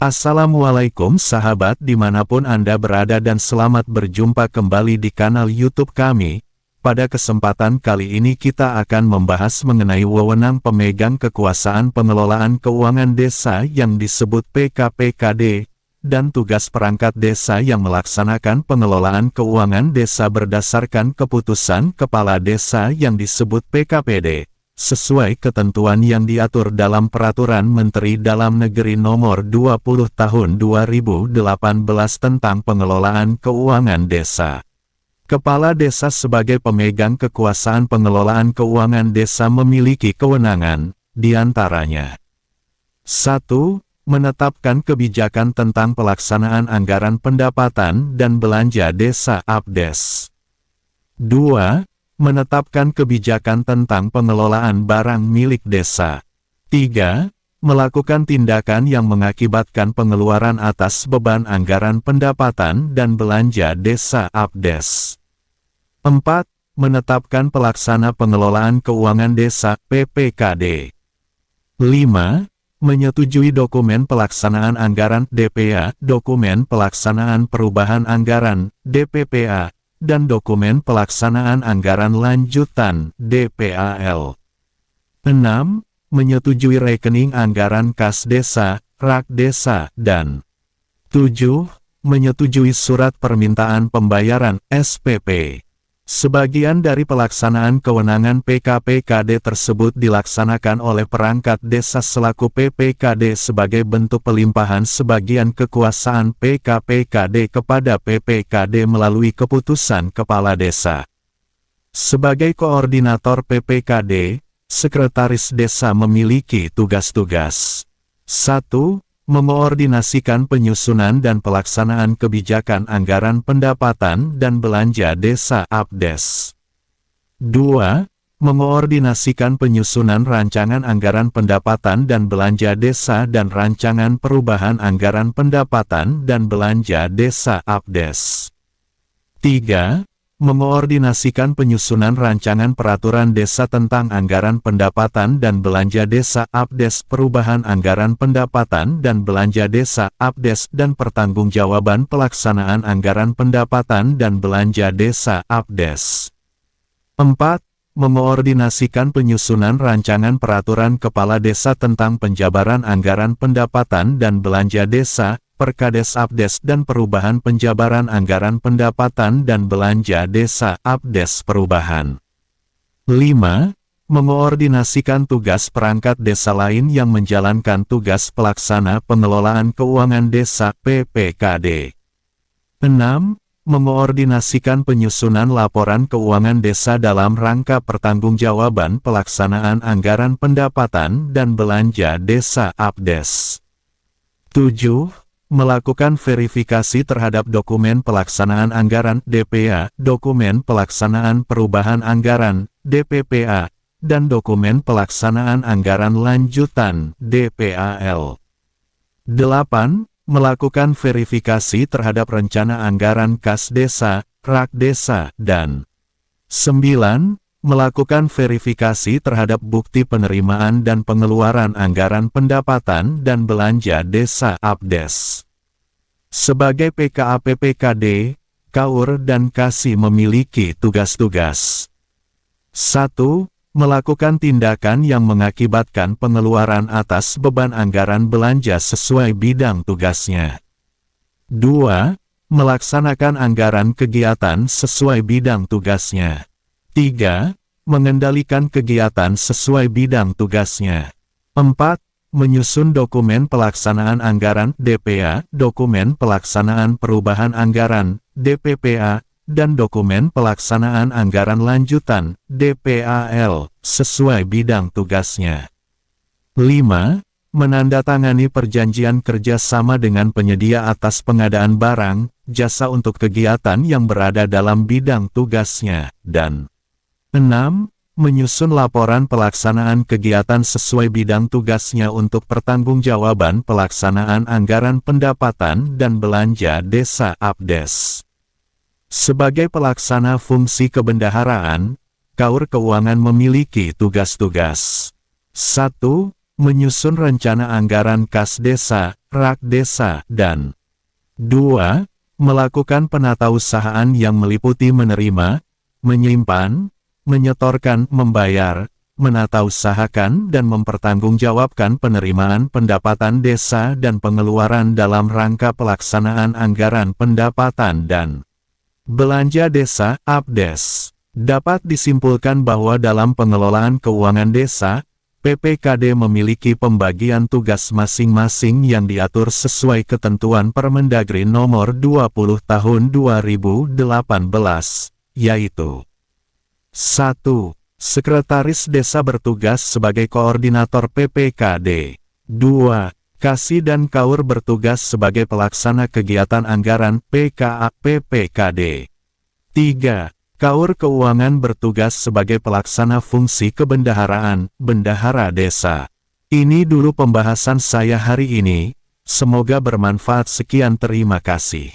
Assalamualaikum sahabat dimanapun Anda berada dan selamat berjumpa kembali di kanal YouTube kami. Pada kesempatan kali ini kita akan membahas mengenai wewenang pemegang kekuasaan pengelolaan keuangan desa yang disebut PKPKD, dan tugas perangkat desa yang melaksanakan pengelolaan keuangan desa berdasarkan keputusan kepala desa yang disebut PKPD. Sesuai ketentuan yang diatur dalam Peraturan Menteri Dalam Negeri Nomor 20 Tahun 2018 tentang Pengelolaan Keuangan Desa. Kepala desa sebagai pemegang kekuasaan pengelolaan keuangan desa memiliki kewenangan, diantaranya 1. Menetapkan kebijakan tentang pelaksanaan anggaran pendapatan dan belanja desa (APDES). 2. Menetapkan kebijakan tentang pengelolaan barang milik desa. 3. Melakukan tindakan yang mengakibatkan pengeluaran atas beban anggaran pendapatan dan belanja desa (APDES). 4. Menetapkan pelaksana pengelolaan keuangan desa (PPKD). 5. Menyetujui dokumen pelaksanaan anggaran (DPA), dokumen pelaksanaan perubahan anggaran (DPPA), dan dokumen pelaksanaan anggaran lanjutan (DPAL). 6. Menyetujui rekening anggaran kas desa, rak desa, dan 7. Menyetujui surat permintaan pembayaran (SPP). Sebagian dari pelaksanaan kewenangan PKPKD tersebut dilaksanakan oleh perangkat desa selaku PPKD sebagai bentuk pelimpahan sebagian kekuasaan PKPKD kepada PPKD melalui keputusan kepala desa. Sebagai koordinator PPKD, sekretaris desa memiliki tugas-tugas. 1. Mengoordinasikan penyusunan dan pelaksanaan kebijakan anggaran pendapatan dan belanja desa (APDES). 2. Mengoordinasikan penyusunan rancangan anggaran pendapatan dan belanja desa dan rancangan perubahan anggaran pendapatan dan belanja desa (APDES). 3. Mengoordinasikan penyusunan rancangan peraturan desa tentang anggaran pendapatan dan belanja desa (APDES), perubahan anggaran pendapatan dan belanja desa (APDES), dan pertanggungjawaban pelaksanaan anggaran pendapatan dan belanja desa (APDES). 4. Mengoordinasikan penyusunan rancangan peraturan kepala desa tentang penjabaran anggaran pendapatan dan belanja desa, Perkades APDES, dan perubahan penjabaran anggaran pendapatan dan belanja desa (APDES perubahan). 5. Mengoordinasikan tugas perangkat desa lain yang menjalankan tugas pelaksana pengelolaan keuangan desa (PPKD). 6. Mengoordinasikan penyusunan laporan keuangan desa dalam rangka pertanggungjawaban pelaksanaan anggaran pendapatan dan belanja desa (APDES). 7. Melakukan verifikasi terhadap dokumen pelaksanaan anggaran (DPA), dokumen pelaksanaan perubahan anggaran (DPPA), dan dokumen pelaksanaan anggaran lanjutan (DPAL). 8. Melakukan verifikasi terhadap rencana anggaran kas desa, rak desa, dan 9. Melakukan verifikasi terhadap bukti penerimaan dan pengeluaran anggaran pendapatan dan belanja desa (APDES). Sebagai PKA-PPKD, KAUR dan KASI memiliki tugas-tugas. 1. Melakukan tindakan yang mengakibatkan pengeluaran atas beban anggaran belanja sesuai bidang tugasnya. 2. Melaksanakan anggaran kegiatan sesuai bidang tugasnya. 3. Mengendalikan kegiatan sesuai bidang tugasnya. 4. Menyusun dokumen pelaksanaan anggaran (DPA), dokumen pelaksanaan perubahan anggaran (DPPA), dan dokumen pelaksanaan anggaran lanjutan (DPAL) sesuai bidang tugasnya. 5. Menandatangani perjanjian kerjasama dengan penyedia atas pengadaan barang, jasa untuk kegiatan yang berada dalam bidang tugasnya, dan 6. Menyusun laporan pelaksanaan kegiatan sesuai bidang tugasnya untuk pertanggungjawaban pelaksanaan anggaran pendapatan dan belanja desa (APDES). Sebagai pelaksana fungsi kebendaharaan, KAUR Keuangan memiliki tugas-tugas. 1. menyusun rencana anggaran kas desa, rak desa, dan 2. Melakukan penatausahaan yang meliputi menerima, menyimpan, menyetorkan, membayar, menatausahakan dan mempertanggungjawabkan penerimaan pendapatan desa dan pengeluaran dalam rangka pelaksanaan anggaran pendapatan dan belanja desa, APDES. Dapat disimpulkan bahwa dalam pengelolaan keuangan desa, PPKD memiliki pembagian tugas masing-masing yang diatur sesuai ketentuan Permendagri Nomor 20 Tahun 2018, yaitu 1. Sekretaris Desa bertugas sebagai koordinator PPKD. 2. Kasih dan Kaur bertugas sebagai pelaksana kegiatan anggaran PKA PPKD. 3. Kaur Keuangan bertugas sebagai pelaksana fungsi kebendaharaan, bendahara desa. Ini dulu pembahasan saya hari ini, semoga bermanfaat. Sekian, terima kasih.